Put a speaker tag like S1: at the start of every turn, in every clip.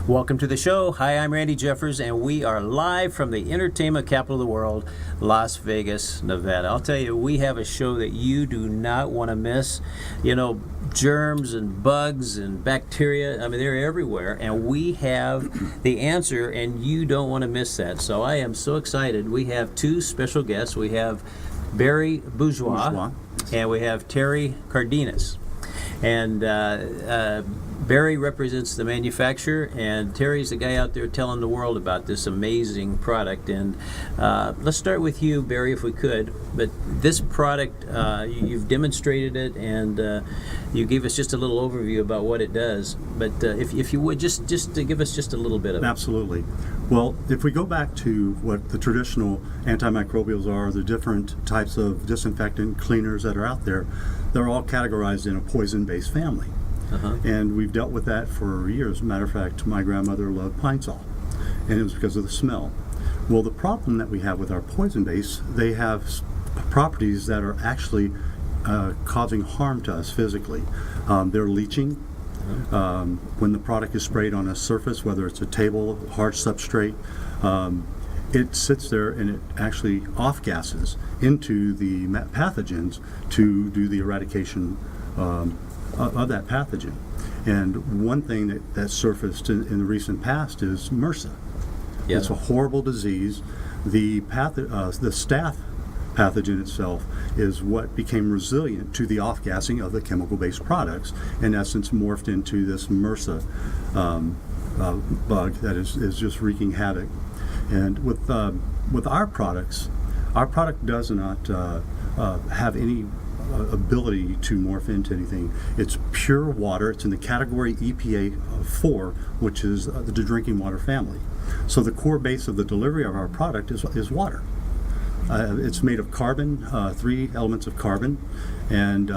S1: Welcome to the show. Hi, I'm Randy Jeffers, and we are live from the entertainment capital of the world, Las Vegas, Nevada. I'll tell you, we have a show that you do not want to miss. You know, germs and bugs and bacteria, I mean, they're everywhere, and we have the answer, and you don't want to miss that. So I am so excited. We have two special guests. We have Barry Bourgeois. And we have Terry Cardenas. And Barry represents the manufacturer, and Terry's the guy out there telling the world about this amazing product. And let's start with you, Barry, if we could. But this product, you've demonstrated it, and you gave us just a little overview about what it does. But if you would, just to give us just a little bit of it.
S2: Absolutely. Well, if we go back to what the traditional antimicrobials are, the different types of disinfectant cleaners that are out there, they're all categorized in a poison-based family. And we've dealt with that for years. Matter of fact, my grandmother loved Pine Sol, and it was because of the smell. Well, the problem that we have with our poison base, they have properties that are actually causing harm to us physically. They're leaching. When the product is sprayed on a surface, whether it's a table, hard substrate, it sits there and it actually off-gases into the pathogens to do the eradication of that pathogen. And one thing that surfaced in the recent past is MRSA. Yeah. It's a horrible disease. The staph pathogen itself is what became resilient to the off-gassing of the chemical-based products, in essence morphed into this MRSA bug that is just wreaking havoc. And with our products, our product does not have any ability to morph into anything. It's pure water. It's in the category EPA 4, which is the drinking water family. So the core base of the delivery of our product is water. It's made of carbon, 3 elements of carbon, and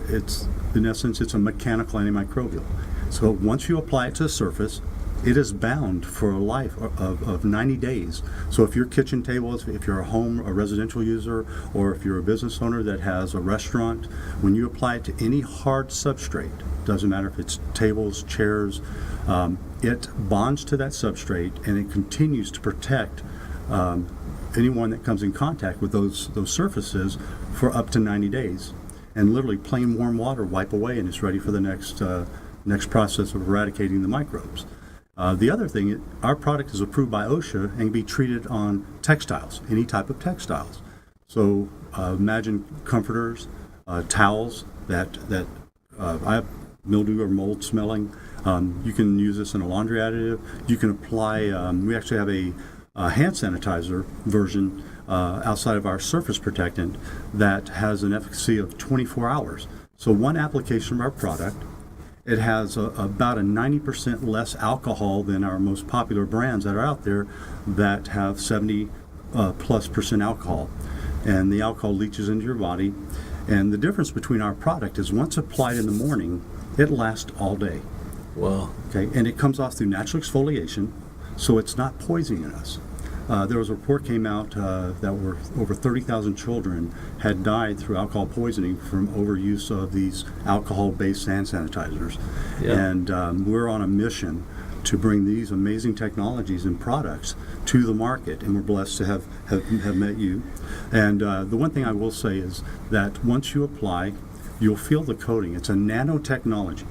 S2: it's, in essence, it's a mechanical antimicrobial. So once you apply it to a surface, it is bound for a life of 90 days. So if your kitchen table, if you're a residential user, or if you're a business owner that has a restaurant, when you apply it to any hard substrate, doesn't matter if it's tables, chairs, it bonds to that substrate and it continues to protect anyone that comes in contact with those surfaces for up to 90 days. And literally plain warm water wipe away, and it's ready for the next process of eradicating the microbes. The other thing, our product is approved by OSHA and can be treated on textiles, any type of textiles. So imagine comforters, towels that I have mildew or mold smelling. You can use this in a laundry additive. You can apply, we actually have a hand sanitizer version outside of our surface protectant that has an efficacy of 24 hours. So one application of our product, it has about a 90% less alcohol than our most popular brands that are out there that have 70+ percent alcohol. And the alcohol leaches into your body. And the difference between our product is once applied in the morning, it lasts all day.
S1: Wow.
S2: Okay, and it comes off through natural exfoliation, so it's not poisoning us. There was a report came out that were over 30,000 children had died through alcohol poisoning from overuse of these alcohol-based hand sanitizers. Yeah. And we're on a mission to bring these amazing technologies and products to the market, and we're blessed to have met you. And the one thing I will say is that once you apply, you'll feel the coating. It's a nanotechnology.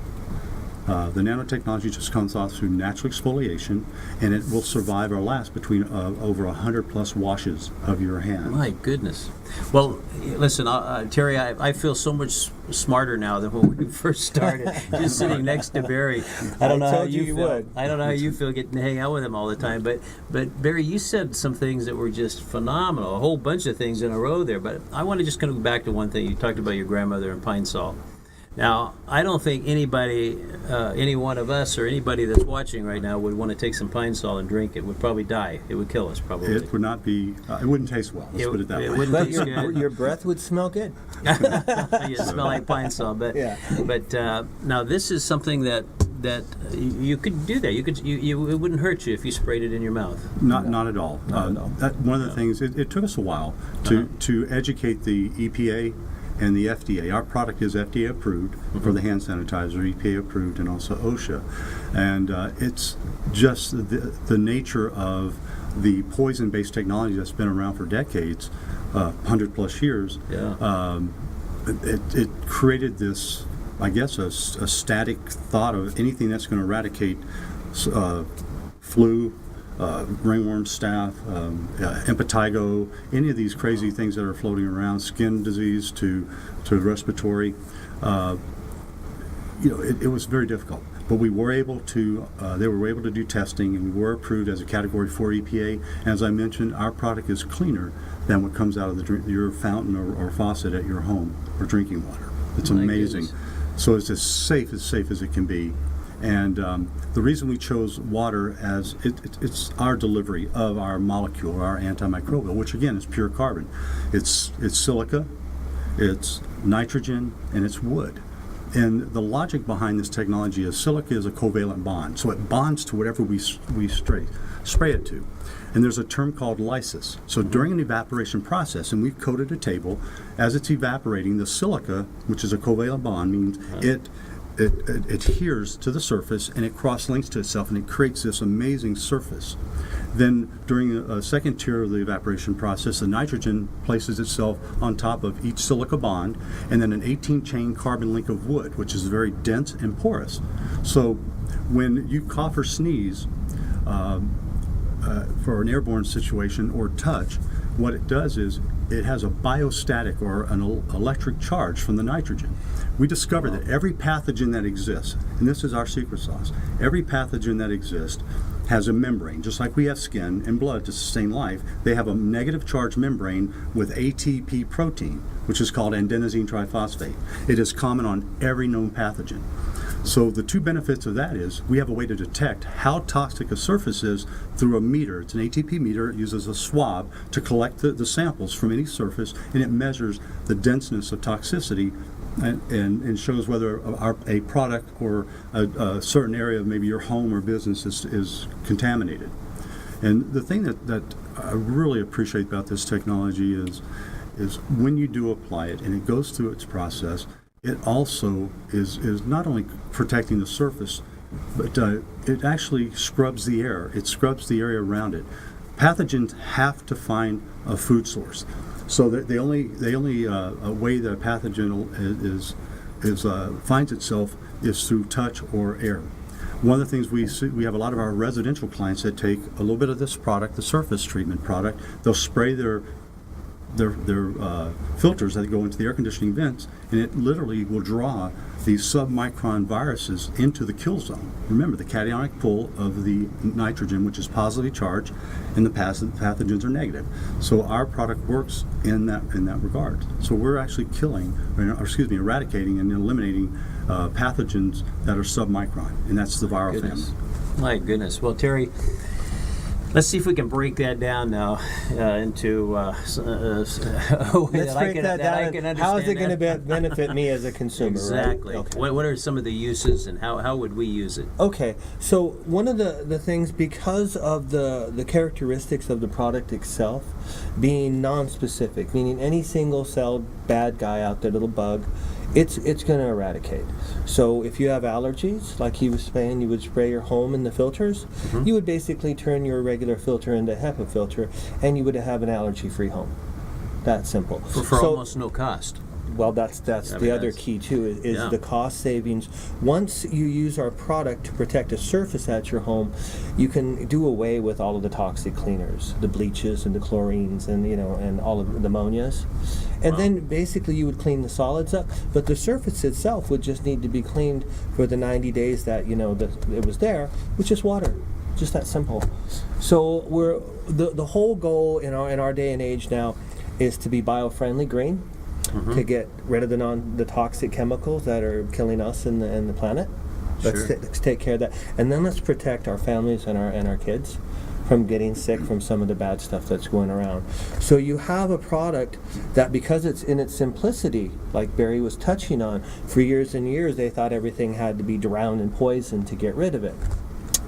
S2: The nanotechnology just comes off through natural exfoliation, and it will survive or last between over 100+ washes of your hand.
S1: My goodness. Well, listen, Terry, I feel so much smarter now than when we first started, just sitting next to Barry. I don't know how you feel. I don't know how you feel getting to hang out with him all the time, but Barry, you said some things that were just phenomenal, a whole bunch of things in a row there, but I want to just kind of go back to one thing. You talked about your grandmother and Pine Sol. Now, I don't think anybody, any one of us or anybody that's watching right now would want to take some Pine Sol and drink it. Would probably die. It would kill us, probably.
S2: It would not be, it wouldn't taste well, let's put it that way.
S1: It wouldn't taste good.
S3: Your breath would smell good.
S1: You smell like Pine Sol, but
S3: yeah.
S1: But now this is something that you could do that. It wouldn't hurt you if you sprayed it in your mouth.
S2: Not at all. One of the things, it took us a while to educate the EPA and the FDA. Our product is FDA approved for the hand sanitizer, EPA approved, and also OSHA. And it's just the nature of the poison-based technology that's been around for decades, 100 plus years.
S1: Yeah.
S2: It created this, I guess, a static thought of anything that's going to eradicate flu, ringworm staph, impetigo, any of these crazy things that are floating around, skin disease to respiratory. It was very difficult. But we were able to, they were able to do testing, and we were approved as a Category 4 EPA. And as I mentioned, our product is cleaner than what comes out of your fountain or faucet at your home or drinking water. It's amazing. So it's as safe as it can be. And the reason we chose water as it's our delivery of our molecule, our antimicrobial, which again is pure carbon. It's silica, it's nitrogen, and it's wood. And the logic behind this technology is silica is a covalent bond, so it bonds to whatever we spray it to. And there's a term called lysis. So during an evaporation process, and we've coated a table, as it's evaporating, the silica, which is a covalent bond, means it adheres to the surface and it cross-links to itself and it creates this amazing surface. Then during a second tier of the evaporation process, the nitrogen places itself on top of each silica bond, and then an 18-chain carbon link of wood, which is very dense and porous. So when you cough or sneeze for an airborne situation or touch, what it does is it has a biostatic or an electric charge from the nitrogen. We discovered that every pathogen that exists, and this is our secret sauce, every pathogen that exists has a membrane. Just like we have skin and blood to sustain life, they have a negative charge membrane with ATP protein, which is called adenosine triphosphate. It is common on every known pathogen. So the two benefits of that is we have a way to detect how toxic a surface is through a meter. It's an ATP meter. It uses a swab to collect the samples from any surface, and it measures the denseness of toxicity and shows whether a product or a certain area of maybe your home or business is contaminated. And the thing that I really appreciate about this technology is when you do apply it and it goes through its process, it also is not only protecting the surface, but it actually scrubs the air. It scrubs the area around it. Pathogens have to find a food source. So the only way that a pathogen finds itself is through touch or air. One of the things we see, we have a lot of our residential clients that take a little bit of this product, the surface treatment product. They'll spray their filters that go into the air conditioning vents, and it literally will draw these submicron viruses into the kill zone. Remember, the cationic pull of the nitrogen, which is positively charged, and the pathogens are negative. So our product works in that regard. So we're actually eradicating and eliminating pathogens that are submicron, and that's the viral family.
S1: My goodness. Well, Terry, let's see if we can break that down now into a way
S3: Let's break that down.
S1: I can understand.
S3: How is it going to benefit me as a consumer?
S1: Exactly.
S3: Right? Okay.
S1: What are some of the uses, and how would we use it?
S3: Okay, so one of the things, because of the characteristics of the product itself being non-specific, meaning any single cell bad guy out there, little bug, it's going to eradicate. So if you have allergies, like he was saying, you would spray your home in the filters, you would basically turn your regular filter into a HEPA filter, and you would have an allergy-free home. That simple.
S1: For almost no cost.
S3: Well, that's the other key too, is the cost savings. Once you use our product to protect a surface at your home, you can do away with all of the toxic cleaners, the bleaches and the chlorines and all of the ammonias. And then basically you would clean the solids up, but the surface itself would just need to be cleaned for the 90 days that it was there, with just water. Just that simple. So the whole goal in our day and age now is to be bio-friendly green. To get rid of the toxic chemicals that are killing us and the planet. Let's take care of that, and then let's protect our families and our kids from getting sick from some of the bad stuff that's going around. So you have a product that, because it's in its simplicity, like Barry was touching on, for years and years they thought everything had to be drowned in poison to get rid of it.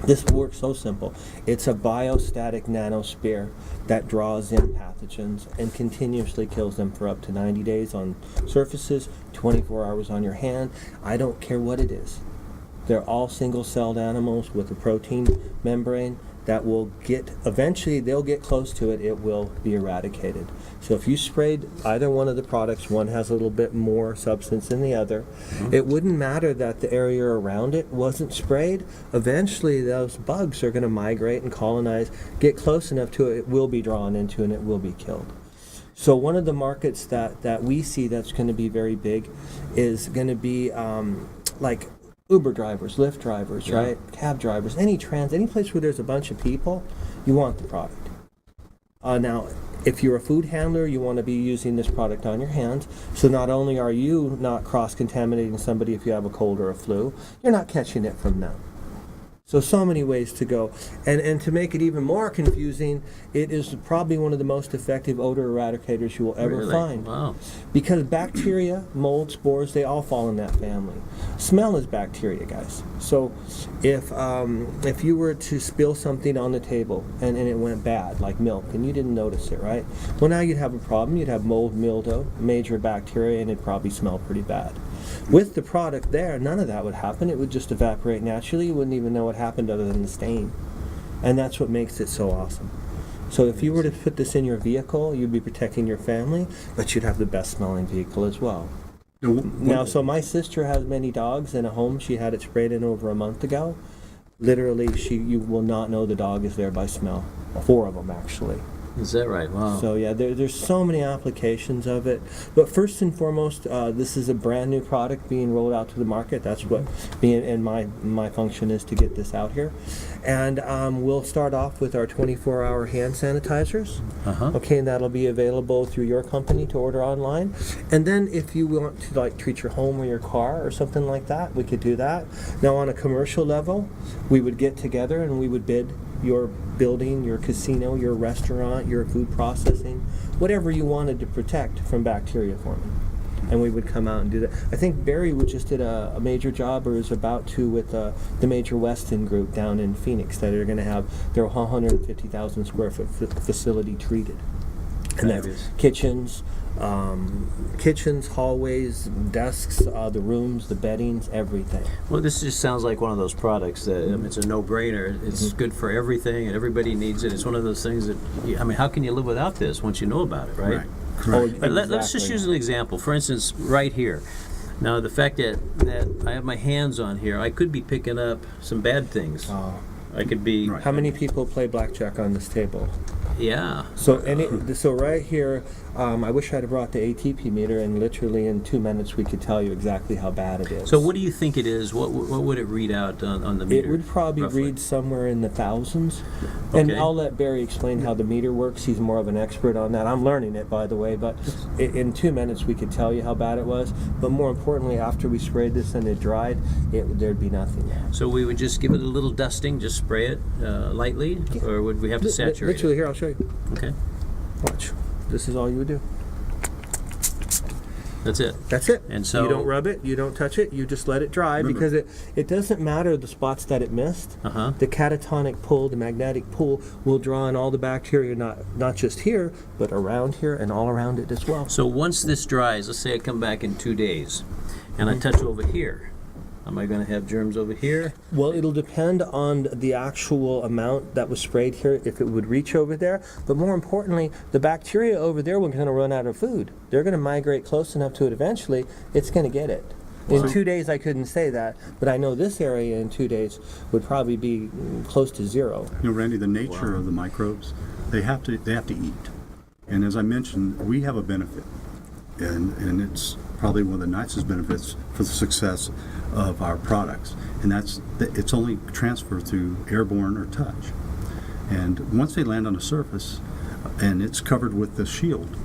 S3: This works so simple. It's a biostatic nanosphere that draws in pathogens and continuously kills them for up to 90 days on surfaces, 24 hours on your hand. I don't care what it is. They're all single-celled animals with a protein membrane that will get, eventually they'll get close to it, it will be eradicated. So if you sprayed either one of the products, one has a little bit more substance than the other, it wouldn't matter that the area around it wasn't sprayed. Eventually those bugs are going to migrate and colonize, get close enough to it, it will be drawn into and it will be killed. So one of the markets that we see that's going to be very big is going to be like Uber drivers, Lyft drivers, right? Cab drivers, any place where there's a bunch of people, you want the product. Now, if you're a food handler, you want to be using this product on your hands. So not only are you not cross-contaminating somebody if you have a cold or a flu, you're not catching it from them. So many ways to go. And to make it even more confusing, it is probably one of the most effective odor eradicators you will ever
S1: Really?
S3: find.
S1: Wow.
S3: Because bacteria, mold, spores, they all fall in that family. Smell is bacteria, guys. So if you were to spill something on the table and it went bad, like milk, and you didn't notice it, right? Well, now you'd have a problem. You'd have mold, mildew, major bacteria, and it'd probably smell pretty bad. With the product there, none of that would happen. It would just evaporate naturally. You wouldn't even know what happened other than the stain. And that's what makes it so awesome. So if you were to put this in your vehicle, you'd be protecting your family, but you'd have the best smelling vehicle as well. Now, so my sister has many dogs in a home. She had it sprayed in over a month ago. Literally, you will not know the dog is there by smell. 4 of them, actually.
S1: Is that right? Wow.
S3: So yeah, there's so many applications of it. But first and foremost, this is a brand new product being rolled out to the market. That's what my function is, to get this out here. And we'll start off with our 24-hour hand sanitizers. Okay, and that'll be available through your company to order online. And then if you want to like treat your home or your car or something like that, we could do that. Now on a commercial level, we would get together and we would bid your building, your casino, your restaurant, your food processing, whatever you wanted to protect from bacteria for me. And we would come out and do that. I think Barry just did a major job, or is about to, with the Major Weston group down in Phoenix, that are going to have their 150,000 square foot facility treated. And that's kitchens, hallways, desks, the rooms, the beddings, everything.
S1: Well, this just sounds like one of those products that it's a no-brainer. It's good for everything, and everybody needs it. It's one of those things that, how can you live without this once you know about it, right?
S2: Correct.
S1: But let's just use an example. For instance, right here. Now, the fact that I have my hands on here, I could be picking up some bad things. I could be...
S3: How many people play blackjack on this table?
S1: Yeah.
S3: So so right here, I wish I'd have brought the ATP meter, and literally in 2 minutes we could tell you exactly how bad it is.
S1: So what do you think it is? What would it read out on the meter?
S3: It would probably
S1: roughly
S3: read somewhere in the thousands. And
S1: Okay.
S3: I'll let Barry explain how the meter works. He's more of an expert on that. I'm learning it, by the way, but in 2 minutes we could tell you how bad it was. But more importantly, after we sprayed this and it dried, there'd be nothing there.
S1: So we would just give it a little dusting, just spray it lightly, or would we have to saturate
S3: Literally, here, I'll show you.
S1: it? Okay.
S3: Watch. This is all you would do.
S1: That's it.
S3: That's it.
S1: And so-
S3: you don't rub it, you don't touch it, you just let it dry, because it doesn't matter the spots that it missed. The catatonic pull, the magnetic pull, will draw in all the bacteria, not just here, but around here and all around it as well.
S1: So once this dries, let's say I come back in 2 days, and I touch over here. Am I going to have germs over here?
S3: Well, it'll depend on the actual amount that was sprayed here, if it would reach over there. But more importantly, the bacteria over there were going to run out of food. They're going to migrate close enough to it eventually, it's going to get it. In 2 days, I couldn't say that, but I know this area in 2 days would probably be close to zero.
S2: Randy, the nature of the microbes, they have to eat. And as I mentioned, we have a benefit. And it's probably one of the nicest benefits for the success of our products, and that's that it's only transferred through airborne or touch. And once they land on a surface and it's covered with the shield,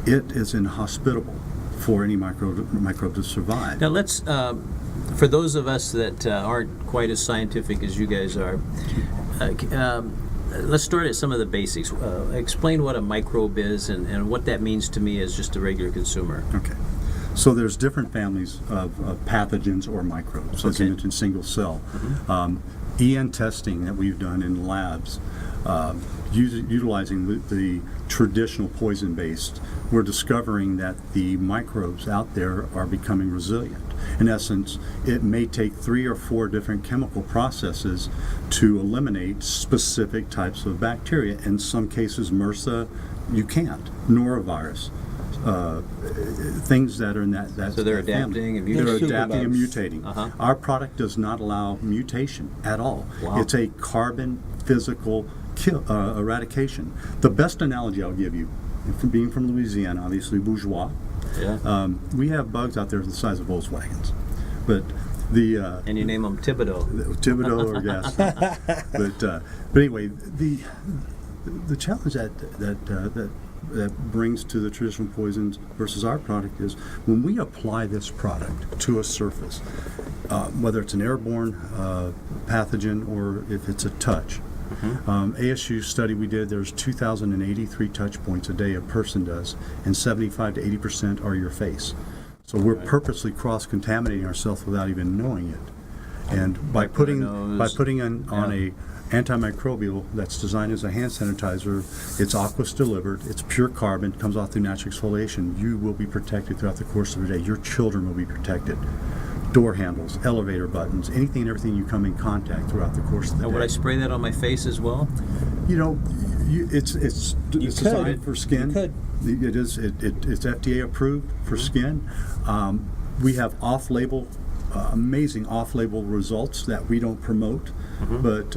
S2: it is inhospitable for any microbe to survive.
S1: Now let's, for those of us that aren't quite as scientific as you guys are, let's start at some of the basics. Explain what a microbe is and what that means to me as just a regular consumer.
S2: Okay. So there's different families of pathogens or microbes. As you
S1: Okay.
S2: mentioned, single cell. EN testing that we've done in labs, utilizing the traditional poison-based, we're discovering that the microbes out there are becoming resilient. In essence, it may take 3 or 4 different chemical processes to eliminate specific types of bacteria. In some cases, MRSA, you can't. Norovirus, things that are in that
S1: So they're
S2: that family.
S1: adapting and
S2: They're
S1: mutating.
S2: adapting and mutating.
S1: Uh-huh.
S2: Our product does not allow mutation at all.
S1: Wow.
S2: It's a carbon physical eradication. The best analogy I'll give you, from being from Louisiana, obviously bourgeois,
S1: Yeah.
S2: we have bugs out there the size of Volkswagens, but the
S1: And you name them Thibodeau.
S2: Thibodeau or gas. But anyway, the challenge that brings to the traditional poisons versus our product is when we apply this product to a surface, whether it's an airborne pathogen or if it's a touch. ASU study we did, there's 2,083 touch points a day a person does, and 75 to 80% are your face. So we're purposely cross-contaminating ourselves without even knowing it. And by putting on a antimicrobial that's designed as a hand sanitizer, it's aqueous delivered, it's pure carbon, comes off through natural exfoliation, you will be protected throughout the course of the day. Your children will be protected. Door handles, elevator buttons, anything and everything you come in contact throughout the course of the
S1: Now,
S2: day.
S1: would I spray that on my face as well?
S2: You know, it's
S3: You
S2: designed
S3: could.
S2: for skin.
S3: You could.
S2: It is. It's FDA approved for skin. We have off-label, amazing off-label results that we don't promote, but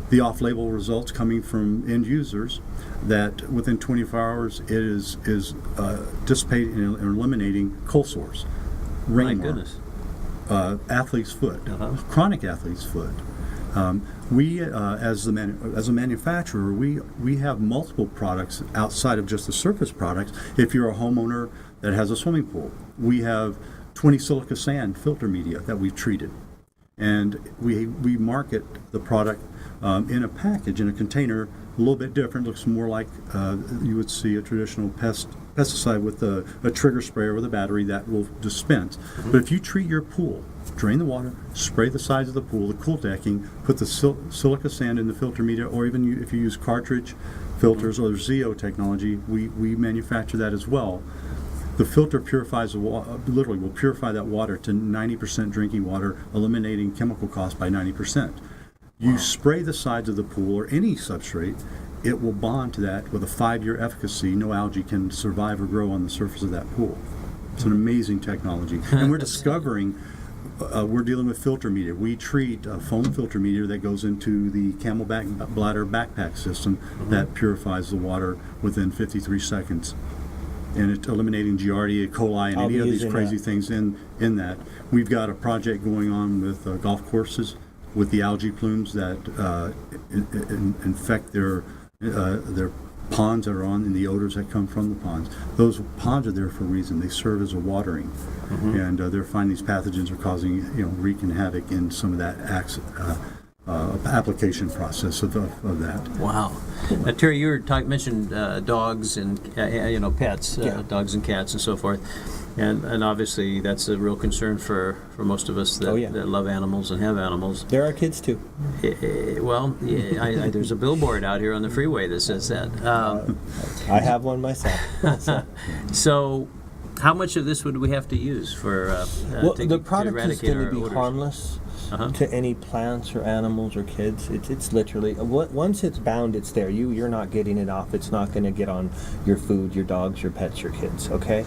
S2: the off-label results coming from end users that within 24 hours it is dissipating and eliminating cold sores,
S1: My
S2: ringworm,
S1: goodness.
S2: athlete's foot,
S1: Uh-huh.
S2: chronic athlete's foot. We, as a manufacturer, we have multiple products outside of just the surface products. If you're a homeowner that has a swimming pool, we have 20 silica sand filter media that we've treated, and we market the product in a package, in a container, a little bit different. Looks more like you would see a traditional pesticide with a trigger sprayer with a battery that will dispense. But if you treat your pool, drain the water, spray the sides of the pool, the cool decking, put the silica sand in the filter media, or even if you use cartridge filters or Zeo technology, we manufacture that as well. The filter purifies the water, literally will purify that water to 90% drinking water, eliminating chemical costs by 90%. You spray the sides of the pool or any substrate, it will bond to that with a 5-year efficacy. No algae can survive or grow on the surface of that pool. It's an amazing technology. And we're discovering, we're dealing with filter media. We treat a foam filter media that goes into the Camelback bladder backpack system that purifies the water within 53 seconds. And it's eliminating Giardia, E. coli, and
S3: I'll
S2: any
S3: be
S2: of these
S3: using
S2: crazy
S3: that.
S2: things in that. We've got a project going on with golf courses with the algae plumes that infect their ponds that are on and the odors that come from the ponds. Those ponds are there for a reason. They serve as a watering, and they're finding these pathogens are causing, wreaking havoc in some of that application process of that.
S1: Wow. Now, Terry, you were mentioned dogs and pets, dogs and cats and so forth, and obviously that's a real concern for most of us that love animals and have animals.
S3: There are kids too.
S1: There's a billboard out here on the freeway that says that.
S3: I have one myself.
S1: So, how much of this would we have to use for
S3: The product is
S1: eradicate
S3: going
S1: our
S3: to be
S1: odors?
S3: harmless
S1: Uh-huh.
S3: to any plants or animals or kids. It's literally once it's bound, it's there. You're not getting it off. It's not going to get on your food, your dogs, your pets, your kids. Okay.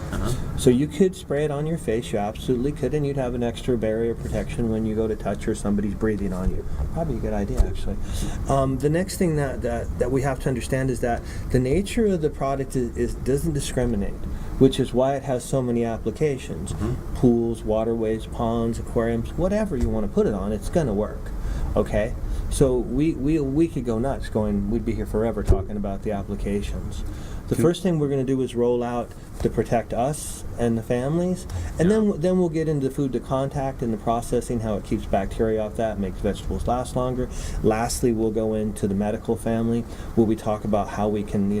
S3: So you could spray it on your face. You absolutely could, and you'd have an extra barrier protection when you go to touch or somebody's breathing on you. Probably a good idea, actually. The next thing that we have to understand is that the nature of the product is doesn't discriminate, which is why it has so many applications. Pools, waterways, ponds, aquariums, whatever you want to put it on, it's going to work. Okay? So we could go nuts we'd be here forever talking about the applications. The first thing we're going to do is roll out to protect us and the families, and then we'll get into food to contact and the processing, how it keeps bacteria off that, makes vegetables last longer. Lastly, we'll go into the medical family, where we talk about how we can,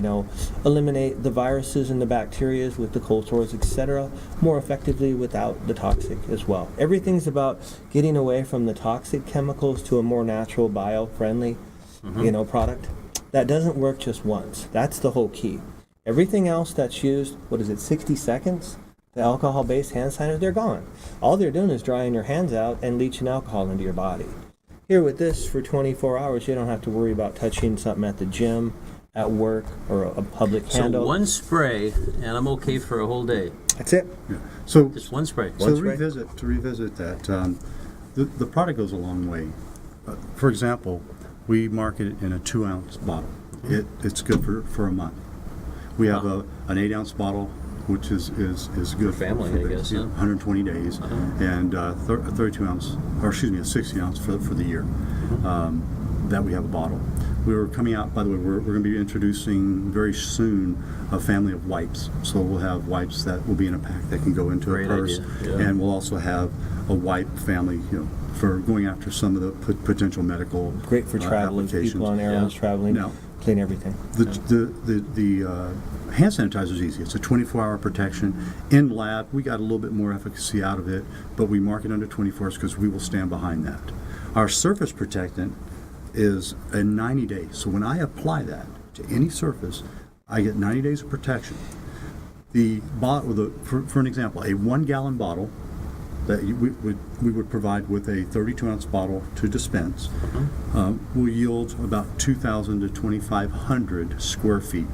S3: eliminate the viruses and the bacteria with the cold sores, etc., more effectively without the toxic as well. Everything's about getting away from the toxic chemicals to a more natural, bio-friendly, product. That doesn't work just once. That's the whole key. Everything else that's used, 60 seconds? The alcohol-based hand sanitizers, they're gone. All they're doing is drying your hands out and leaching alcohol into your body. Here with this, for 24 hours, you don't have to worry about touching something at the gym, at work, or a public handle.
S1: So one spray, and I'm okay for a whole day.
S3: That's it.
S2: Yeah. So
S1: Just one spray.
S2: to revisit that, the product goes a long way. For example, we market it in a 2-ounce bottle. It's good for a month. We have an 8-ounce bottle, which is good
S1: For family, I guess,
S2: 120 days, and a 32-ounce, or excuse me, a 60-ounce for the year. That we have a bottle. We're coming out, by the way, we're going to be introducing very soon a family of wipes. So we'll have wipes that will be in a pack that can go into
S1: Great
S2: a purse,
S1: idea. Yeah.
S2: and we'll also have a wipe family, for going after some of the potential medical
S3: Great for traveling,
S2: applications.
S3: people on airlines traveling,
S2: Now,
S3: clean everything.
S2: The hand sanitizer is easy. It's a 24-hour protection. In lab, we got a little bit more efficacy out of it, but we mark it under 24 because we will stand behind that. Our surface protectant is a 90 days. So when I apply that to any surface, I get 90 days of protection. The bottle, for an example, a 1-gallon bottle that we would provide with a 32-ounce bottle to dispense will yield about 2,000 to 2,500 square feet.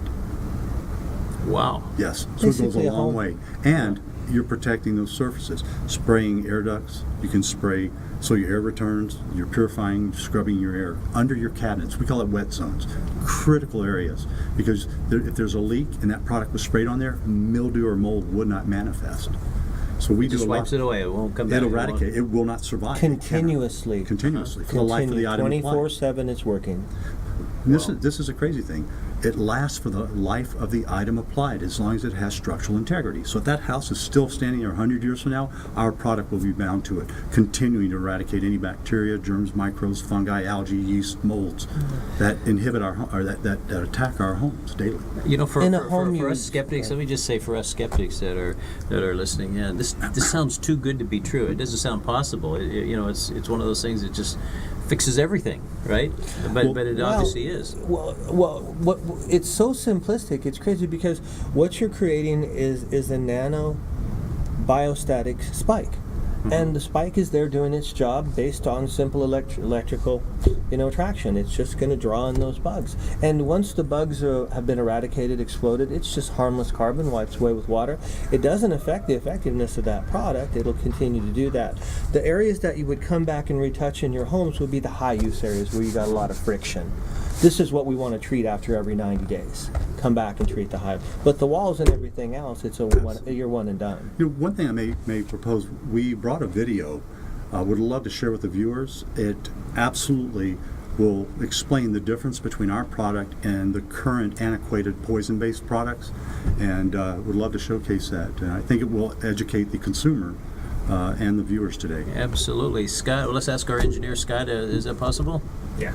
S1: Wow.
S2: Yes, so it goes a
S3: Basically a
S2: long
S3: home.
S2: way. And you're protecting those surfaces. Spraying air ducts, you can spray so your air returns, you're purifying, scrubbing your air under your cabinets. We call it wet zones, critical areas, because if there's a leak and that product was sprayed on there, mildew or mold would not manifest. So we
S1: Just
S2: do a
S1: wipes
S2: lot.
S1: it away. It won't come back.
S2: It'll eradicate. It will not survive.
S3: Continuously.
S2: Continuously for the life of the item applied.
S3: 24/7 it's working.
S2: And this is a crazy thing. It lasts for the life of the item applied as long as it has structural integrity. So if that house is still standing there 100 years from now, our product will be bound to it, continuing to eradicate any bacteria, germs, microbes, fungi, algae, yeast, molds that inhibit that attack our homes daily.
S1: For
S3: In a home
S1: us
S3: use-
S1: skeptics, let me just say, for us skeptics that are listening, this sounds too good to be true. It doesn't sound possible. It's one of those things that just fixes everything, right? But it obviously is.
S3: Well, it's so simplistic. It's crazy because what you're creating is a nano biostatic spike. And the spike is there doing its job based on simple electrical, traction. It's just going to draw in those bugs. And once the bugs have been eradicated, exploded, it's just harmless carbon, wipes away with water. It doesn't affect the effectiveness of that product. It'll continue to do that. The areas that you would come back and retouch in your homes would be the high use areas where you got a lot of friction. This is what we want to treat after every 90 days. Come back and treat the hive. But the walls and everything else, you're one and done.
S2: One thing I may propose, we brought a video, would love to share with the viewers. It absolutely will explain the difference between our product and the current antiquated poison-based products, and would love to showcase that. And I think it will educate the consumer and the viewers today.
S1: Absolutely. Scott, let's ask our engineer, Scott, is that possible?
S3: Yeah.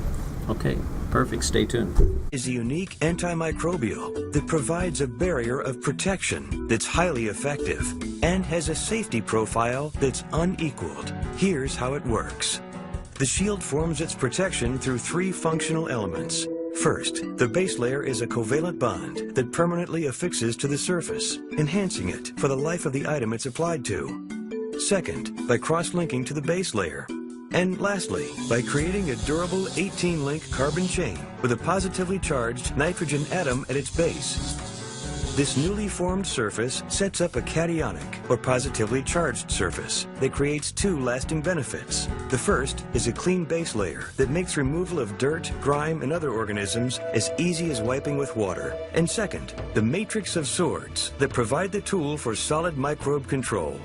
S1: Okay, perfect. Stay tuned.
S4: Is a unique antimicrobial that provides a barrier of protection that's highly effective and has a safety profile that's unequaled. Here's how it works. The shield forms its protection through 3 functional elements. First, the base layer is a covalent bond that permanently affixes to the surface, enhancing it for the life of the item it's applied to. Second, by cross-linking to the base layer. And lastly, by creating a durable 18-link carbon chain with a positively charged nitrogen atom at its base. This newly formed surface sets up a cationic, or positively charged surface, that creates 2 lasting benefits. The first is a clean base layer that makes removal of dirt, grime, and other organisms as easy as wiping with water. And second, the matrix of swords that provide the tool for solid microbe control.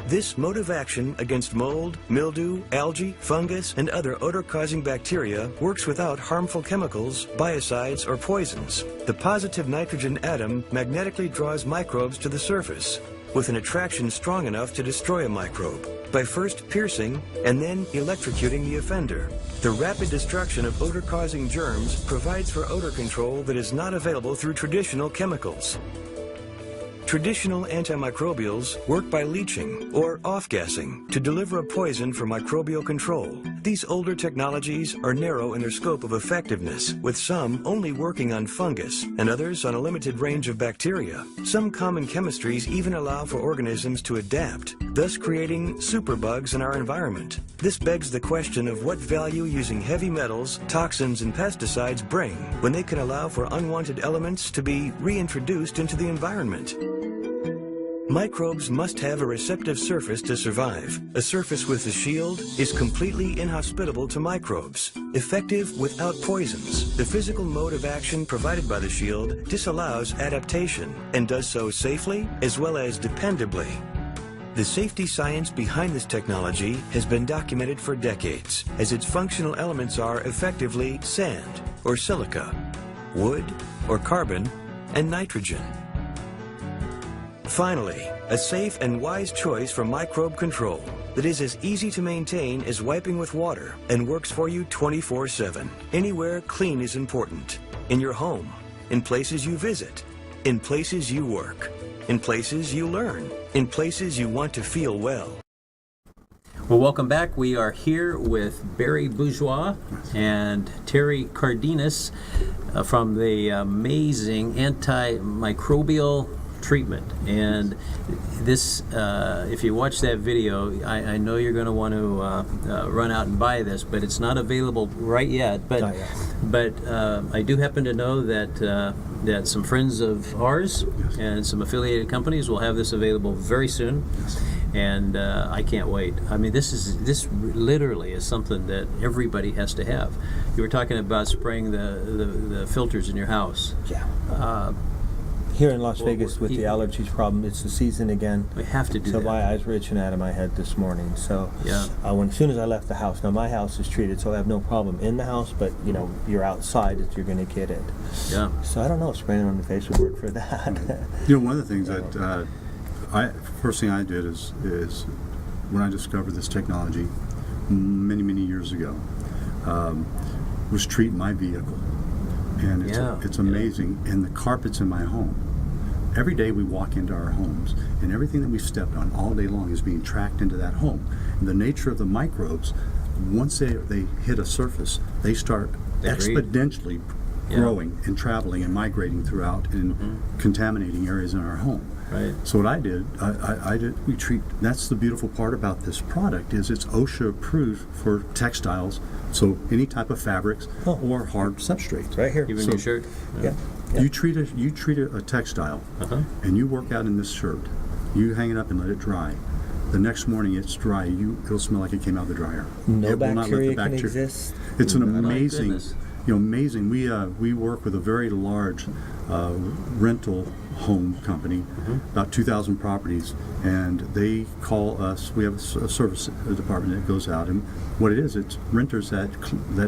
S4: This mode of action against mold, mildew, algae, fungus, and other odor-causing bacteria works without harmful chemicals, biocides, or poisons. The positive nitrogen atom magnetically draws microbes to the surface with an attraction strong enough to destroy a microbe by first piercing and then electrocuting the offender. The rapid destruction of odor-causing germs provides for odor control that is not available through traditional chemicals. Traditional antimicrobials work by leaching or off-gassing to deliver a poison for microbial control. These older technologies are narrow in their scope of effectiveness, with some only working on fungus and others on a limited range of bacteria. Some common chemistries even allow for organisms to adapt, thus creating superbugs in our environment. This begs the question of what value using heavy metals, toxins, and pesticides bring when they can allow for unwanted elements to be reintroduced into the environment. Microbes must have a receptive surface to survive. A surface with a shield is completely inhospitable to microbes, effective without poisons. The physical mode of action provided by the shield disallows adaptation and does so safely as well as dependably. The safety science behind this technology has been documented for decades, as its functional elements are effectively sand or silica, wood or carbon, and nitrogen. Finally, a safe and wise choice for microbe control that is as easy to maintain as wiping with water and works for you 24/7. Anywhere clean is important. In your home, in places you visit, in places you work, in places you learn, in places you want to feel well.
S1: Well, welcome back. We are here with Barry Bourgeois and Terry Cardenas from the amazing antimicrobial treatment. And this, if you watch that video, I know you're going to want to run out and buy this, but it's not available right yet. But
S3: Not yet.
S1: but I do happen to know that that some friends of ours and some affiliated companies will have this available very soon. And I can't wait. I mean, this literally is something that everybody has to have. You were talking about spraying the filters in your house.
S3: Yeah. Here in Las Vegas with the allergies problem, it's the season again.
S1: We have to do
S3: So
S1: that.
S3: my eyes were itching out of my head this morning. So
S1: Yeah.
S3: as soon as I left the house, now my house is treated, so I have no problem in the house, but you know, you're outside that you're going to get it.
S1: Yeah.
S3: So I don't know if spraying it on the face would work for that.
S2: You know, one of the things that first thing I did is when I discovered this technology many years ago, was treat my vehicle, and it's amazing. And the carpets in my home. Every day we walk into our homes, and everything that we've stepped on all day long is being tracked into that home. And the nature of the microbes, once they hit a surface, they start exponentially growing and traveling and migrating throughout and contaminating areas in our home.
S1: Right.
S2: So what I did, we treat. That's the beautiful part about this product is it's OSHA approved for textiles. So any type of fabrics or hard substrates.
S3: Right here.
S1: Even
S2: So-
S1: your shirt.
S3: Yeah.
S2: You treat a textile, and you work out in this shirt. You hang it up and let it dry. The next morning it's dry. It'll smell like it came out of the dryer.
S3: No
S2: It will not let the
S3: bacteria can exist.
S2: It's an
S1: My
S2: amazing,
S1: goodness.
S2: amazing. We work with a very large rental home company, about 2,000 properties, and they call us. We have a service department that goes out, and what it is, it's renters that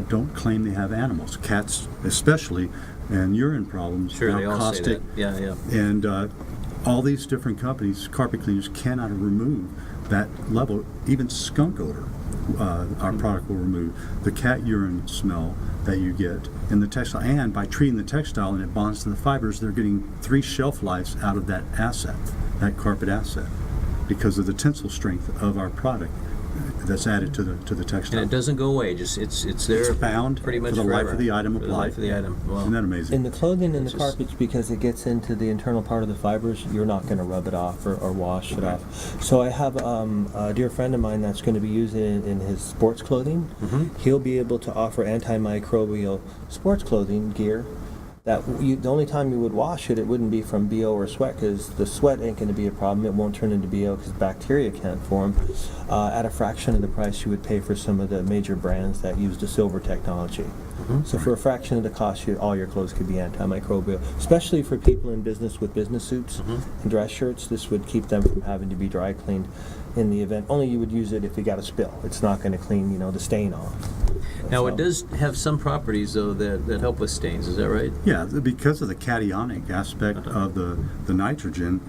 S2: don't claim they have animals, cats especially, and urine problems.
S1: Sure, they all say
S2: caustic,
S1: that. Yeah.
S2: and all these different companies, carpet cleaners, cannot remove that level. Even skunk odor, our product will remove. The cat urine smell that you get in the textile, and by treating the textile and it bonds to the fibers, they're getting 3 shelf lives out of that asset, that carpet asset, because of the tensile strength of our product that's added to the textile.
S1: And it doesn't go away. Just it's there.
S2: It's bound
S1: pretty much
S2: for the life
S1: forever.
S2: of the item
S1: For the
S2: applied.
S1: life of the item. Wow.
S2: Isn't that amazing?
S3: In the clothing and the
S1: just-
S3: carpets, because it gets into the internal part of the fibers, you're not going to rub it off or wash it off. So I have a dear friend of mine that's going to be using it in his sports clothing. He'll be able to offer antimicrobial sports clothing gear The only time you would wash it, it wouldn't be from BO or sweat, because the sweat ain't going to be a problem. It won't turn into BO because bacteria can't form. At a fraction of the price you would pay for some of the major brands that use the silver technology. So for a fraction of the cost, all your clothes could be antimicrobial, especially for people in business with business suits and dress shirts. This would keep them from having to be dry cleaned in the event. Only you would use it if you got a spill. It's not going to clean, the stain off.
S1: Now,
S3: So-
S1: it does have some properties, though, that help with stains. Is that right?
S2: Yeah, because of the cationic aspect of the nitrogen,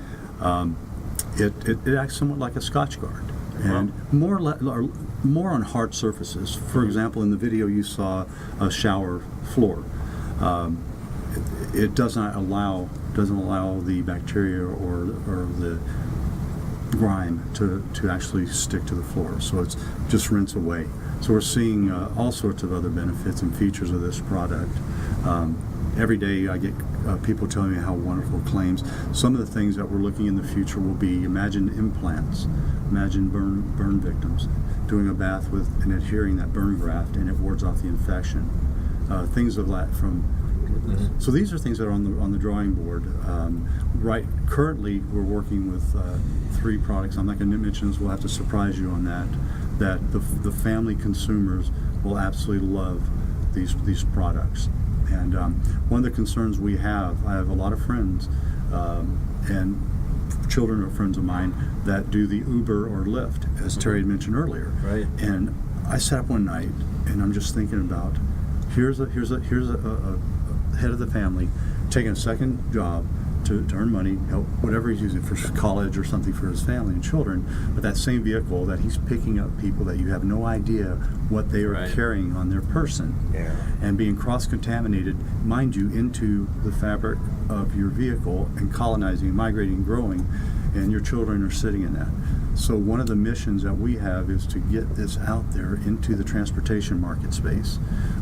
S2: it acts somewhat like a Scotchgard, and more on hard surfaces. For example, in the video you saw a shower floor. It doesn't allow the bacteria or the grime to actually stick to the floor, so it's just rinse away. So we're seeing all sorts of other benefits and features of this product. Every day I get people telling me how wonderful claims. Some of the things that we're looking in the future will be, imagine implants, imagine burn victims doing a bath with and adhering that burn graft, and it wards off the infection. Things of that from. So these are things that are on the drawing board. Right. Currently, we're working with 3 products. I'm not going to mention this. We'll have to surprise you on that. That the family consumers will absolutely love these products. And one of the concerns I have a lot of friends and children of friends of mine that do the Uber or Lyft, as Terry had mentioned earlier.
S1: Right.
S2: And I sat up one night and I'm just thinking about here's a head of the family taking a second job to earn money, help whatever he's using for college or something for his family and children, but that same vehicle that he's picking up people that you have no idea what they are
S1: Right.
S2: carrying on their person,
S3: Yeah.
S2: and being cross-contaminated, mind you, into the fabric of your vehicle and colonizing, migrating, growing, and your children are sitting in that. So one of the missions that we have is to get this out there into the transportation market space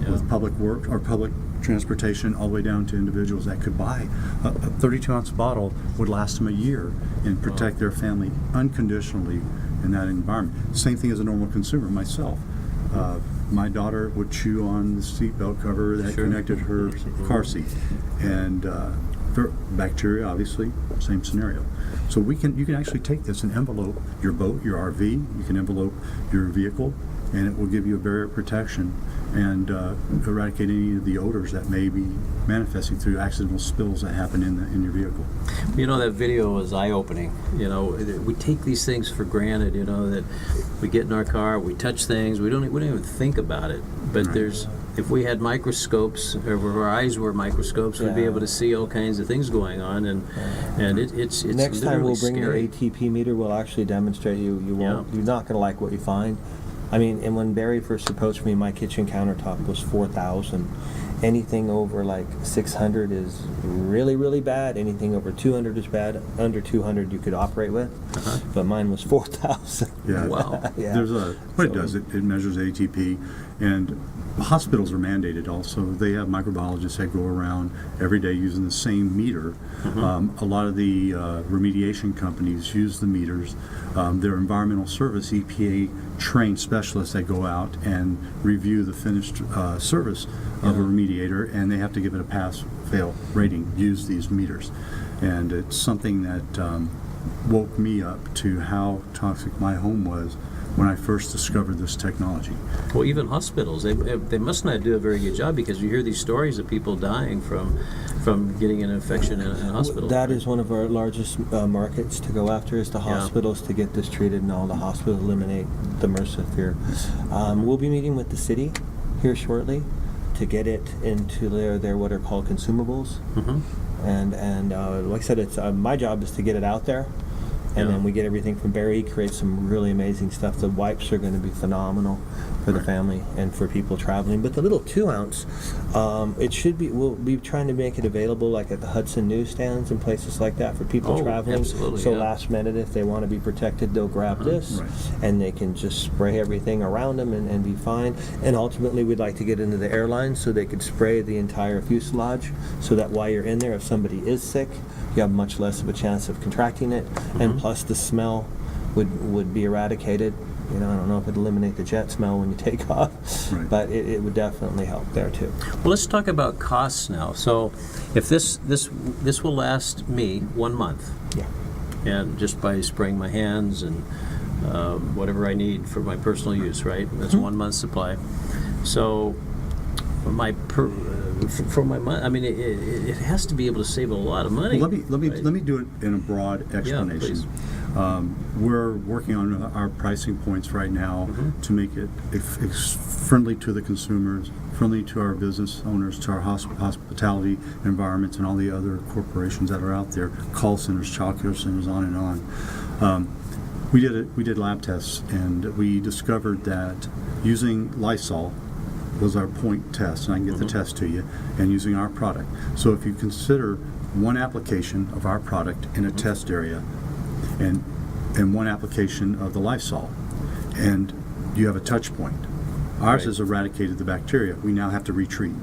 S2: with public work or public transportation all the way down to individuals that could buy a 32-ounce bottle would last them a year and protect their family unconditionally in that environment. Same thing as a normal consumer, myself. My daughter would chew on the seatbelt cover that connected her car seat, and bacteria, obviously, same scenario. So you can actually take this and envelope your boat, your RV. You can envelope your vehicle, and it will give you a barrier of protection and eradicate any of the odors that may be manifesting through accidental spills that happen in your vehicle.
S1: That video was eye-opening. We take these things for granted. That we get in our car, we touch things, we don't even think about it. But if we had microscopes, or if our eyes were microscopes, we'd be able to see all kinds of things going on, and it's
S3: Next time we'll bring
S1: scary.
S3: the ATP meter. We'll actually demonstrate you. You're not going to like what you find. I mean, and when Barry first approached me, my kitchen countertop was 4,000. Anything over like 600 is really, really bad. Anything over 200 is bad. Under 200 you could operate with, but mine was 4,000.
S2: Yeah.
S1: Wow.
S3: Yeah.
S2: There's it does. It measures ATP, and hospitals are mandated also. They have microbiologists that go around every day using the same meter. A lot of the remediation companies use the meters. Their environmental service, EPA trained specialists that go out and review the finished service of a remediator, and they have to give it a pass-fail rating, use these meters. And it's something that woke me up to how toxic my home was when I first discovered this technology.
S1: Well, even hospitals, they must not do a very good job, because you hear these stories of people dying from getting an infection in a hospital.
S3: That is one of our largest markets to go after, is the hospitals, to get this treated, and all the hospitals eliminate the MRSA fear. We'll be meeting with the city here shortly to get it into their what are called consumables. And like I said, it's my job is to get it out there. And then we get everything from Barry. He creates some really amazing stuff. The wipes are going to be phenomenal for the family and for people traveling. But the little 2-ounce, we'll be trying to make it available like at the Hudson newsstands and places like that for people traveling.
S1: Absolutely,
S3: so last minute, if they want to be protected, they'll grab this, and they can just spray everything around them and be fine. And ultimately, we'd like to get into the airlines so they could spray the entire fuselage, so that while you're in there, if somebody is sick, you have much less of a chance of contracting it, and plus the smell would be eradicated. You know, I don't know if it'd eliminate the jet smell when you take off,
S2: Right.
S3: but it would definitely help there too.
S1: Well, let's talk about costs now. So, if this will last me 1 month,
S3: Yeah.
S1: and just by spraying my hands and whatever I need for my personal use, right? That's 1 month's supply. So, for my money, I mean, it has to be able to save a lot of money.
S2: Well,
S1: right?
S2: let me do it in a broad explanation.
S1: please.
S2: We're working on our pricing points right now to make it friendly to the consumers, friendly to our business owners, to our hospitality environments, and all the other corporations that are out there, call centers, child care centers, on and on. We did lab tests, and we discovered that using Lysol was our point test, and I can get the test to you, and using our product. So if you consider one application of our product in a test area and one application of the Lysol, and you have a touch point. Ours
S1: Right.
S2: has eradicated the bacteria. We now have to retreat.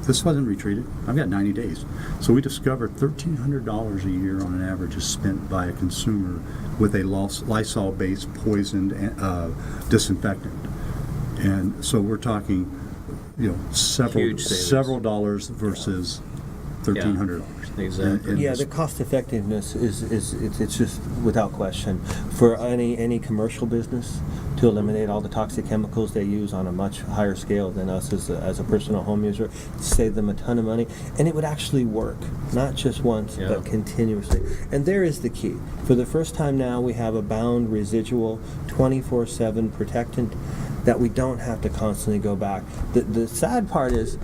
S2: This wasn't retreated. I've got 90 days. So we discovered $1,300 a year on an average is spent by a consumer with a Lysol-based poisoned disinfectant. And so we're talking,
S1: Huge savings.
S2: several dollars versus $1,300.
S1: Exactly.
S2: And
S3: Yeah,
S2: this-
S3: the cost effectiveness it's just without question for any commercial business to eliminate all the toxic chemicals they use on a much higher scale than us as a personal home user, save them a ton of money, and it would actually work, not just once
S1: Yeah.
S3: but continuously. And there is the key. For the first time now, we have a bound residual 24/7 protectant that we don't have to constantly go back. The sad part is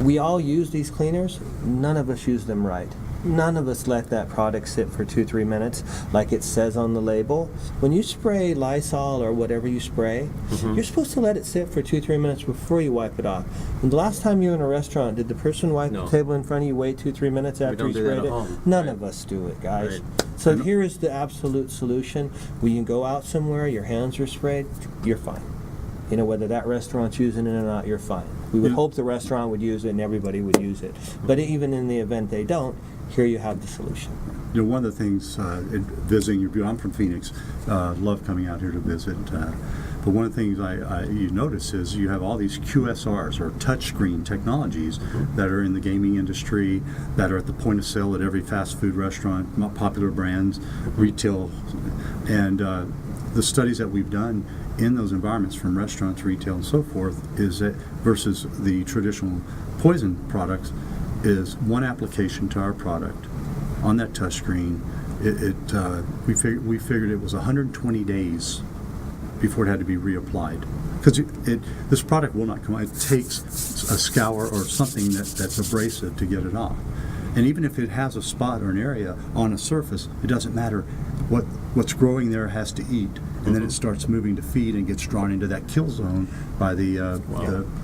S3: we all use these cleaners. None of us use them right. None of us let that product sit for 2-3 minutes like it says on the label. When you spray Lysol or whatever you spray, you're supposed to let it sit for 2-3 minutes before you wipe it off. And the last time you were in a restaurant, did the person wipe
S1: No.
S3: the table in front of you, wait 2-3 minutes after
S1: don't
S3: you
S1: do that
S3: sprayed
S1: at
S3: it?
S1: home.
S3: None
S1: Right.
S3: of us do it, guys.
S1: Right.
S3: So here is the absolute solution. When you go out somewhere, your hands are sprayed, you're fine. You know, whether that restaurant's using it or not, you're fine. We would hope the restaurant would use it and everybody would use it. But even in the event they don't, here you have the solution.
S2: One of the things in visiting your I'm from Phoenix, love coming out here to visit. But one of the things you notice is you have all these QSRs or touchscreen technologies that are in the gaming industry, that are at the point of sale at every fast food restaurant, popular brands, retail, and the studies that we've done in those environments from restaurants, retail, and so forth is that versus the traditional poison products is one application to our product on that touchscreen. We figured it was 120 days before it had to be reapplied, because this product will not come out. It takes a scour or something that's abrasive to get it off. And even if it has a spot or an area on a surface, it doesn't matter. What's growing there has to eat, and then it starts moving to feed and gets drawn into that kill zone by the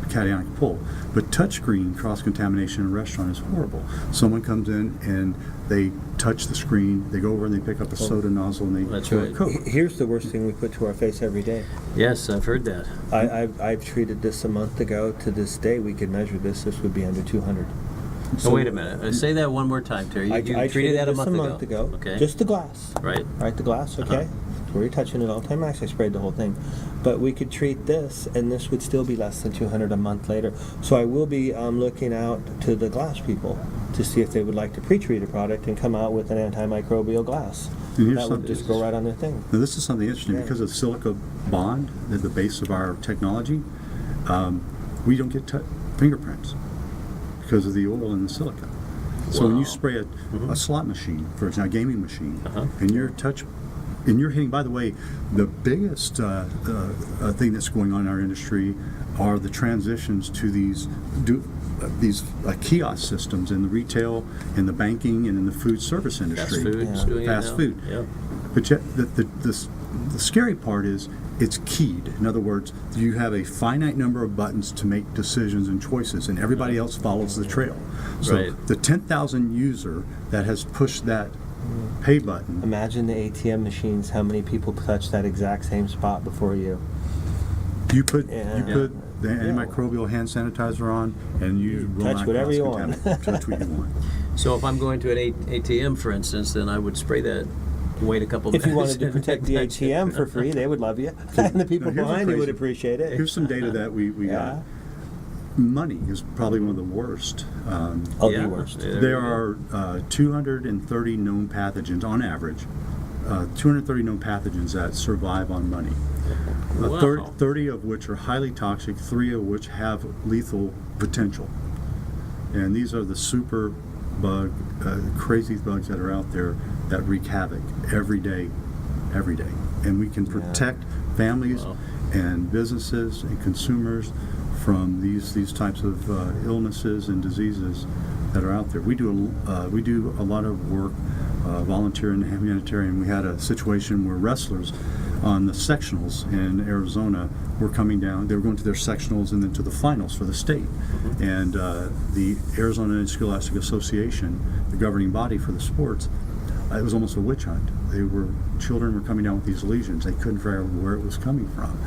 S2: cationic pull. But touchscreen cross-contamination in a restaurant is horrible. Someone comes in and they touch the screen, they go over and they pick up a soda nozzle and they
S1: That's
S2: fill
S1: right.
S2: a Coke.
S3: Here's the worst thing we put to our face every day.
S1: Yes, I've heard that.
S3: I've treated this a month ago. To this day, we could measure this. This would be under 200.
S1: So wait a minute. Say that one more time, Terry. You treated that a
S3: this
S1: month ago. Okay.
S3: Just the glass.
S1: Right.
S3: Right, the glass, okay? So where you're touching it all the time. Actually, I sprayed the whole thing. But we could treat this, and this would still be less than 200 a month later. So I will be looking out to the glass people to see if they would like to pre-treat a product and come out with an antimicrobial glass.
S2: And here's
S3: That would
S2: something-
S3: just go right on their thing.
S2: Now, this is something interesting.
S3: Yeah.
S2: Because of silica bond at the base of our technology, we don't get fingerprints because of the oil in the silica. So when you
S1: Wow.
S2: spray a slot machine, for example, a gaming machine,
S1: Uh-huh.
S2: and you're hitting, by the way, the biggest thing that's going on in our industry are the transitions to these kiosk systems in the retail, in the banking, and in the food service industry.
S1: Fast food's
S3: Yeah.
S1: doing it
S2: Fast
S1: now.
S2: food.
S1: Yeah.
S2: But yet, the scary part is it's keyed. In other words, you have a finite number of buttons to make decisions and choices, and everybody else follows the trail. So
S1: Right.
S2: the 10,000 user that has pushed that pay button,
S3: Imagine the ATM machines, how many people touch that exact same spot before you.
S2: you put
S3: Yeah.
S2: the antimicrobial hand sanitizer on, and you will
S3: Touch
S2: not
S3: whatever you
S2: cross-contaminate. Touch what you want.
S1: So if I'm going to an ATM, for instance, then I would spray that wait a couple
S3: If
S1: minutes.
S3: you wanted to protect the ATM for free, they would love you. And the people
S2: Now, here's
S3: behind you would
S2: crazy-
S3: appreciate it.
S2: Here's some data that we
S3: Yeah.
S2: got. Money is probably one of the worst.
S3: Of
S1: Yeah.
S3: the worst.
S1: Yeah.
S2: There are 230 known pathogens on average. 230 known pathogens that survive on money.
S1: Wow.
S2: 30 of which are highly toxic, 3 of which have lethal potential. And these are the super bug, crazy bugs that are out there that wreak havoc every day. And we can protect families
S1: Wow.
S2: and businesses and consumers from these types of illnesses and diseases that are out there. We do a lot of work, volunteer and humanitarian. We had a situation where wrestlers on the sectionals in Arizona were coming down. They were going to their sectionals and then to the finals for the state. And the Arizona Interscholastic Association, the governing body for the sports, it was almost a witch hunt. Children were coming down with these lesions. They couldn't figure out where it was coming from.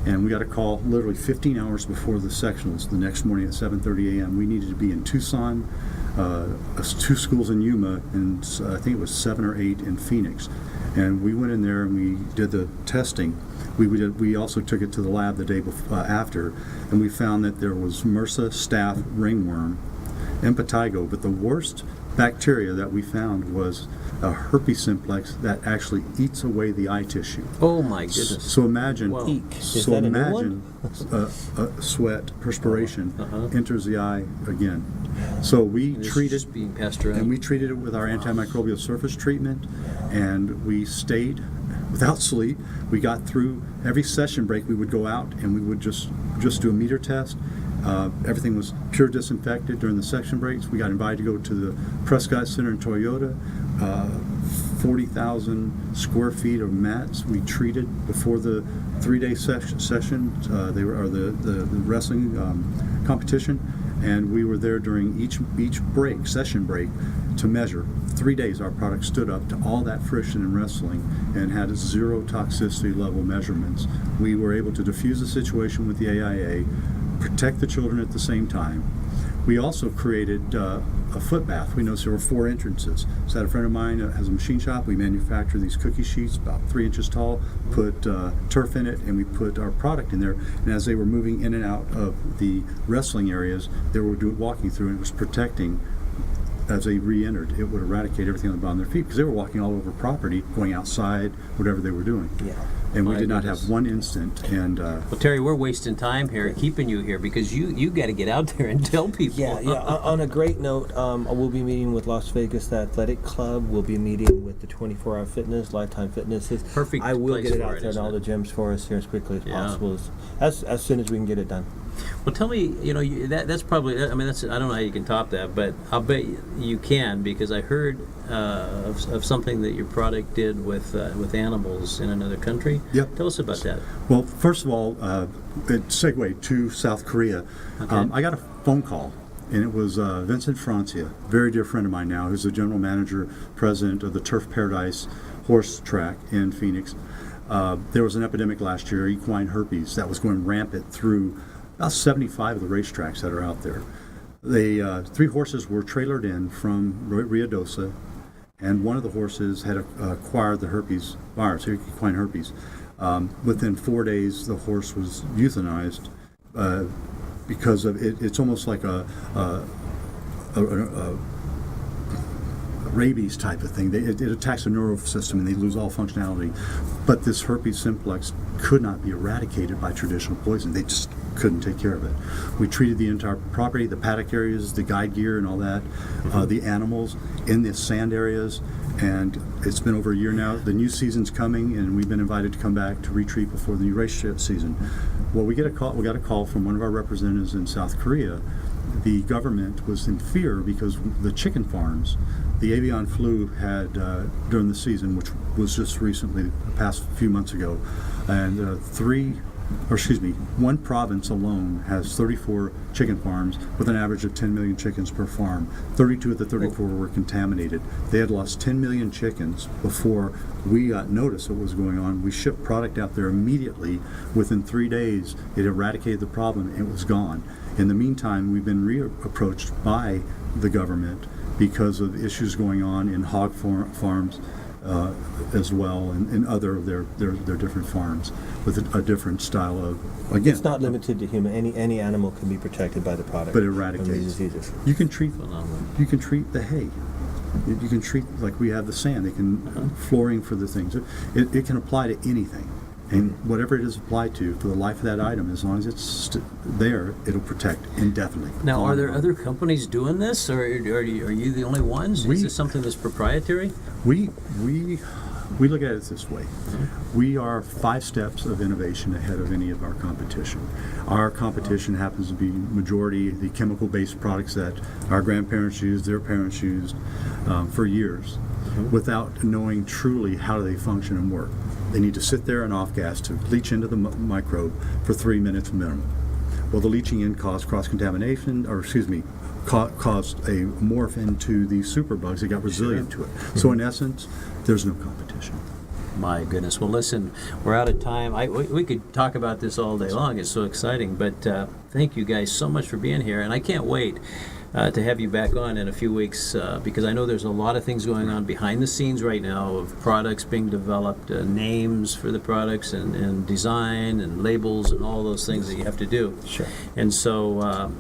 S2: And we got a call literally 15 hours before the sectionals the next morning at 7:30 a.m. We needed to be in Tucson, 2 schools in Yuma, and I think it was 7 or 8 in Phoenix. And we went in there and we did the testing. We also took it to the lab the day after, and we found that there was MRSA, staph, ringworm, impetigo, but the worst bacteria that we found was a herpes simplex that actually eats away the eye tissue.
S1: Oh my goodness.
S2: So imagine,
S1: Wow.
S3: Eek. Is
S2: so
S3: that a new
S2: imagine sweat, perspiration enters the eye again. So we
S1: This is
S2: treated,
S1: just being passed around.
S2: and we treated it with our antimicrobial surface treatment, and we stayed without sleep. We got through every session break. We would go out and we would just do a meter test. Everything was pure disinfected during the section breaks. We got invited to go to the Prescott Center in Toyota. 40,000 square feet of mats we treated before the 3-day session. They were the wrestling competition, and we were there during each session break, to measure. 3 days our product stood up to all that friction in wrestling and had 0 toxicity level measurements. We were able to diffuse the situation with the AIA, protect the children at the same time. We also created a foot bath. We noticed there were 4 entrances. So I had a friend of mine that has a machine shop. We manufacture these cookie sheets about 3 inches tall, put turf in it, and we put our product in there. And as they were moving in and out of the wrestling areas, they were walking through, and it was protecting. As they re-entered, it would eradicate everything on the bottom of their feet, because they were walking all over property, going outside, whatever they were doing.
S3: Yeah.
S2: And we
S1: My
S2: did not
S1: goodness.
S2: have one instant. And
S1: Well, Terry, we're wasting time here, keeping you here, because you got to get out there and tell people.
S3: Yeah. On a great note, we'll be meeting with Las Vegas Athletic Club. We'll be meeting with the 24 Hour Fitness, Lifetime Fitness.
S1: Perfect
S3: I will
S1: place
S3: get it
S1: for
S3: out
S1: it,
S3: there in
S1: isn't
S3: all
S1: it?
S3: the gyms for us here as quickly as
S1: Yeah.
S3: possible, as soon as we can get it done.
S1: Well, tell me, that's probably, I mean, I don't know how you can top that, but I'll bet you can, because I heard of something that your product did with animals in another country.
S2: Yep.
S1: Tell us about that.
S2: Well, first of all, segue to South Korea.
S1: Okay.
S2: I got a phone call, and it was Vincent Francia, very dear friend of mine now, who's the general manager, president of the Turf Paradise horse track in Phoenix. There was an epidemic last year, equine herpes, that was going rampant through about 75 of the racetracks that are out there. The 3 horses were trailered in from Ruidoso, and one of the horses had acquired the herpes virus, equine herpes. Within 4 days, the horse was euthanized because of it. It's almost like a rabies type of thing. It attacks the neural system and they lose all functionality. But this herpes simplex could not be eradicated by traditional poison. They just couldn't take care of it. We treated the entire property, the paddock areas, the guide gear and all that, the animals in the sand areas, and it's been over a year now. The new season's coming, and we've been invited to come back to retreat before the new race season. Well, we got a call from one of our representatives in South Korea. The government was in fear because the chicken farms, the avian flu had during the season, which was just recently, the past few months ago, and one province alone has 34 chicken farms with an average of 10 million chickens per farm. 32 of the 34 were contaminated. They had lost 10 million chickens before we got notice of what was going on. We shipped product out there immediately. Within 3 days, it eradicated the problem. It was gone. In the meantime, we've been reapproached by the government because of issues going on in hog farms as well, and other of their different farms with a different style of, again.
S3: It's not limited to human. Any animal can be protected by the product.
S2: But
S3: from
S2: eradicates.
S3: these diseases.
S2: You can treat
S1: Phenomenal.
S2: the hay. You can treat, like we have the sand. They can flooring for the things. It can apply to anything, and whatever it is applied to for the life of that item, as long as it's there, it'll protect indefinitely.
S1: Now, are there other companies doing this, or are you the only ones? Is this something that's proprietary?
S2: We look at it this way. We are 5 steps of innovation ahead of any of our competition. Our competition happens to be majority the chemical-based products that our grandparents used, their parents used for years, without knowing truly how they function and work. They need to sit there and off-gas to leach into the microbe for 3 minutes minimum. Well, the leaching in caused cross-contamination, caused a morph into these superbugs that got resilient to it. So in essence, there's no competition.
S1: My goodness. Well, listen, we're out of time. We could talk about this all day long. It's so exciting. But thank you guys so much for being here. And I can't wait to have you back on in a few weeks because I know there's a lot of things going on behind the scenes right now of products being developed, names for the products and design and labels and all those things that you have to do.
S3: Sure.
S1: And so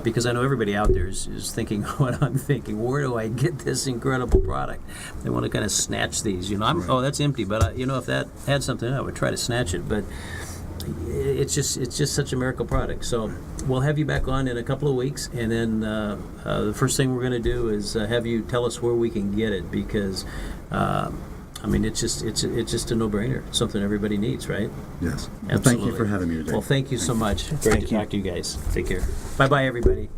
S1: because I know everybody out there is thinking what I'm thinking. Where do I get this incredible product? They want to kind of snatch these. Oh, that's empty. But if that had something in it, I would try to snatch it. But it's just such a miracle product. So we'll have you back on in a couple of weeks, and then the first thing we're going to do is have you tell us where we can get it because. It's just a no-brainer. It's something everybody needs, right?
S2: Yes. Well, thank you for having me today.
S1: Well, thank you so much. Great to talk to you guys. Take care. Bye-bye, everybody.